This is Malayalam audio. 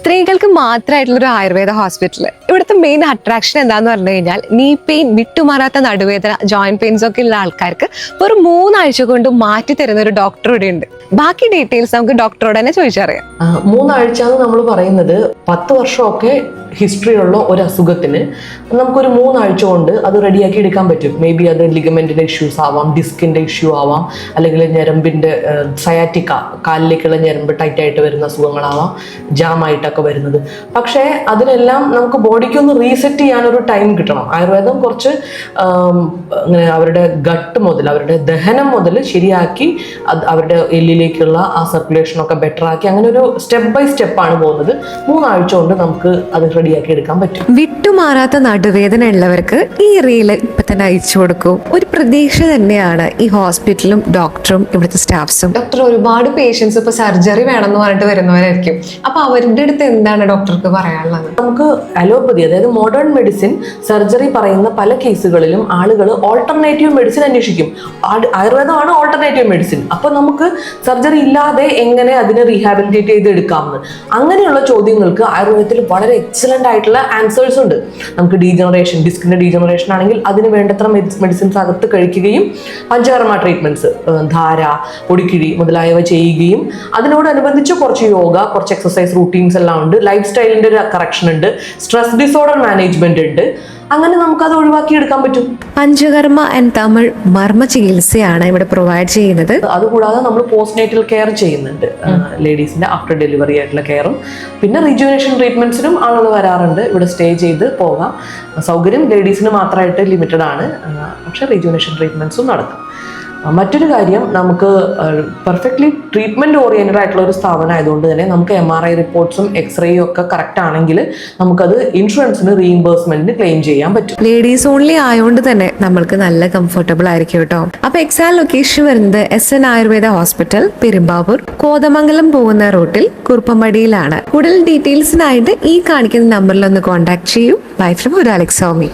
സ്ത്രീകൾക്ക് മാത്രമായിട്ടുള്ളൊരു ആയുർവേദ ഹോസ്പിറ്റൽ. ഇവിടുത്തെ മെയിൻ അട്രാക്ഷൻ എന്താന്ന് പറഞ്ഞു കഴിഞ്ഞാൽ നീ പെയിൻ, വിട്ടുമാറാത്ത നടുവേദന, ജോയിന്റ് പെയിൻസ് ഒക്കെ ഉള്ള ആൾക്കാർക്ക് ഒരു 3 ആഴ്ച കൊണ്ട് മാറ്റി തരുന്ന ഒരു ഡോക്ടർ ഇവിടെ ഉണ്ട്. ബാക്കി ഡീറ്റെയിൽസ് നമുക്ക് ഡോക്ടറോട് തന്നെ ചോദിച്ചറിയാം. 3 ആഴ്ച എന്ന് നമ്മൾ പറയുന്നത് 10 വർഷമൊക്കെ ഹിസ്റ്ററി ഉള്ള ഒരു അസുഖത്തിന് നമുക്കൊരു 3 ആഴ്ച കൊണ്ട് അത് റെഡിയാക്കി എടുക്കാൻ പറ്റും. മേ ബി അത് ലിഗമെന്റിന്റെ ഇഷ്യൂസ് ആവാം, ഡിസ്കിന്റെ ഇഷ്യൂ ആവാം, അല്ലെങ്കിൽ ഞരമ്പിന്റെ സയാറ്റിക്ക, കാലിലേക്കുള്ള ഞരമ്പ് ടൈറ്റ് ആയിട്ട് വരുന്ന അസുഖങ്ങളാവാം, ജാം ആയിട്ടൊക്കെ വരുന്നത്. പക്ഷേ അതിനെല്ലാം നമുക്ക് ബോഡിക്കൊന്ന് റീസെറ്റ് ചെയ്യാനൊരു ടൈം കിട്ടണം. ആയുർവേദം കുറച്ച് അങ്ങനെ അവരുടെ ഗട്ട് മുതൽ, അവരുടെ ദഹനം മുതൽ ശരിയാക്കി അവരുടെ എല്ലിലേക്കുള്ള ആ സർക്കുലേഷനൊക്കെ ബെറ്റർ ആക്കി അങ്ങനെ ഒരു സ്റ്റെപ്പ് ബൈ സ്റ്റെപ്പാണ് പോകുന്നത്. 3 ആഴ്ച കൊണ്ട് നമുക്ക് അത് റെഡിയാക്കി എടുക്കാൻ പറ്റും. വിട്ടുമാറാത്ത നടുവേദന ഉള്ളവർക്ക് ഈ റീല് ഇപ്പൊ തന്നെ അയച്ചു കൊടുക്കും. ഒരു പ്രതീക്ഷ തന്നെയാണ് ഈ ഹോസ്പിറ്റലും ഡോക്ടറും ഇവിടുത്തെ സ്റ്റാഫ്സും. ഡോക്ടർ, ഒരുപാട് പേഷ്യൻസ് ഇപ്പൊ സർജറി വേണമെന്ന് പറഞ്ഞിട്ട് വരുന്നവരായിരിക്കും. അപ്പൊ അവരുടെ അടുത്ത് എന്താണ് ഡോക്ടർക്ക് പറയാനുള്ളത്? നമുക്ക് അലോപ്പതി, അതായത് മോഡേൺ മെഡിസിൻ സർജറി പറയുന്ന പല കേസുകളിലും ആളുകൾ ഓൾട്ടർനേറ്റീവ് മെഡിസിൻ അന്വേഷിക്കും. ആയുർവേദമാണ് ഓൾട്ടർനേറ്റീവ് മെഡിസിൻ. അപ്പൊ നമുക്ക് സർജറി ഇല്ലാതെ എങ്ങനെ അതിനെ റീഹാബിലിറ്റേറ്റ് ചെയ്ത് എടുക്കാമെന്ന് അങ്ങനെയുള്ള ചോദ്യങ്ങൾക്ക് ആയുർവേദത്തിൽ വളരെ എക്സലന്റ് ആയിട്ടുള്ള ആൻസേഴ്സ് ഉണ്ട്. നമുക്ക് ഡീജനറേഷൻ, ഡിസ്കിന്റെ ഡീജനറേഷൻ ആണെങ്കിൽ അതിന് വേണ്ടത്ര മെഡിസിൻസ് അകത്ത് കഴിക്കുകയും പഞ്ചകർമ്മ ട്രീറ്റ്മെന്റ്സ്, ധാര, പൊടിക്കിഴി മുതലായവ ചെയ്യുകയും അതിനോടനുബന്ധിച്ച് കുറച്ച് യോഗ, കുറച്ച് എക്സസൈസ് റൂട്ടീൻസ് എല്ലാം ഉണ്ട്. ലൈഫ് സ്റ്റൈലിന്റെ ഒരു കറക്ഷൻ ഉണ്ട്, സ്ട്രെസ് ഡിസോർഡർ മാനേജ്മെന്റ് ഉണ്ട്. അങ്ങനെ നമുക്കത് ഒഴിവാക്കി എടുക്കാൻ പറ്റും. പഞ്ചകർമ്മ ആൻഡ് തമിഴ് മർമ്മ ചികിത്സയാണ് ഇവിടെ പ്രൊവൈഡ് ചെയ്യുന്നത്. അതുകൂടാതെ നമ്മൾ പോസ്റ്റ് നേറ്റൽ കെയർ ചെയ്യുന്നുണ്ട്, ലേഡീസിന്റെ ആഫ്റ്റർ ഡെലിവറി ആയിട്ടുള്ള കെയറും. പിന്നെ റിജുവിനേഷൻ ട്രീറ്റ്മെന്റ്സിനും ആളുകൾ വരാറുണ്ട്. ഇവിടെ സ്റ്റേ ചെയ്ത് പോകാം. സൗകര്യം ലേഡീസിന് മാത്രമായിട്ട് ലിമിറ്റഡ് ആണ്, പക്ഷെ റിജുവിനേഷൻ ട്രീറ്റ്മെന്റ്സും നടക്കും. മറ്റൊരു കാര്യം, നമുക്ക് പെർഫെക്റ്റ്ലി ട്രീറ്റ്മെന്റ് ഓറിയന്റഡ് ആയിട്ടുള്ള ഒരു സ്ഥാപനം ആയതുകൊണ്ട് തന്നെ നമുക്ക് MRI റിപ്പോർട്ട്സും എക്സ്റേയും ഒക്കെ കറക്റ്റ് ആണെങ്കിൽ നമുക്കത് ഇൻഷുറൻസിന് റീഇംബേഴ്സ്മെന്റിന് ക്ലെയിം ചെയ്യാൻ പറ്റും. ലേഡീസ് ഓൺലി ആയതുകൊണ്ട് തന്നെ നമ്മൾക്ക് നല്ല കംഫർട്ടബിൾ ആയിരിക്കും കേട്ടോ. അപ്പൊ എക്സാക്ട് ലൊക്കേഷൻ വരുന്നത് SN ആയുർവേദ ഹോസ്പിറ്റൽ, പെരുമ്പാവൂർ, കോതമംഗലം പോകുന്ന റൂട്ടിൽ കുറുപ്പമ്പടിയിലാണ്. കൂടുതൽ ഡീറ്റെയിൽസിനായിട്ട് ഈ കാണിക്കുന്ന നമ്പറിൽ ഒന്ന് കോൺടാക്ട് ചെയ്യൂ. ബൈ ഫ്രം ഒരു അലക്സോമി.